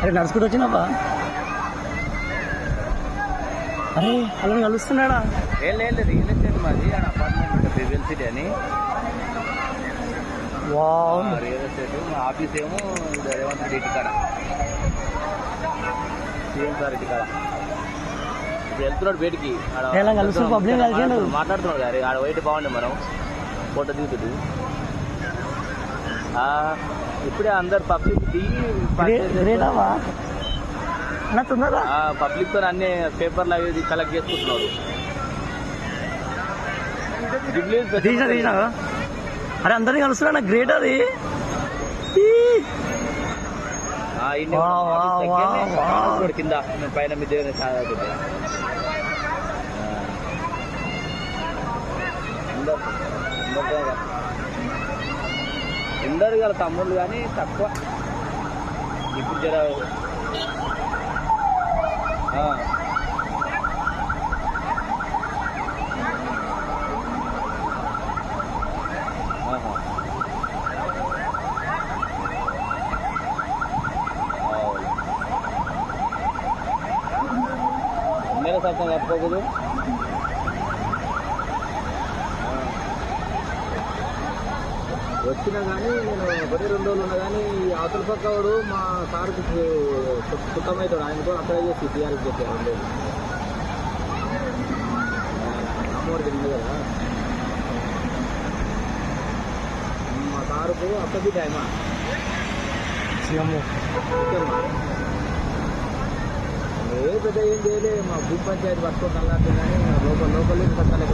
అరే నడుచుకుంటూ వచ్చినావా? అరే అలా కలుస్తున్నాడా? ఏం లేదు, రియల్ ఎస్టేట్ మాది ఆడ అపార్ట్మెంట్ బిబిఎల్ సిటీ అని. రియల్ ఎస్టేట్ మా ఆఫీస్ ఏమో రేవంత్ రెడ్డి ఇంటికాడ, సీఎం సార్ ఇంటికాడ. ఇప్పుడు వెళ్తున్నాడు బయటికి, మాట్లాడుతున్నాడు గారి ఆడ వైట్ బాగుండే, మనం ఫోటో దిగుతుంది. ఇప్పుడే అందరు పబ్లిక్ దిగి పబ్లిక్ తో అన్ని పేపర్లు అవి కలెక్ట్ చేసుకుంటున్నారు. అరే అందరినీ కలుస్తున్నా, గ్రేట్ అది. కింద పైన మీ దేవుని అందరు గల తమ్ముళ్ళు కానీ తక్కువ ఇప్పుడు జర ఎన్నెల శాతం తప్పకూడదు. వచ్చినా కానీ నేను ఒకటి 2 రోజులు ఉన్నా కానీ అవతల పక్క వాడు మా సార్కి సుఖమవుతాడు, ఆయన కూడా అప్లై చేసి టీఆర్ఎస్ చెప్పారు 2 రోజులు. అమ్మవారి తింది కదా మా సారుకు అప్పటి టైమా ఏ పెద్ద ఏం చేయలే, మా భూ పంచాయతీ పట్టుకోవడం అలాంటి కానీ లోకల్ కట్టాలి.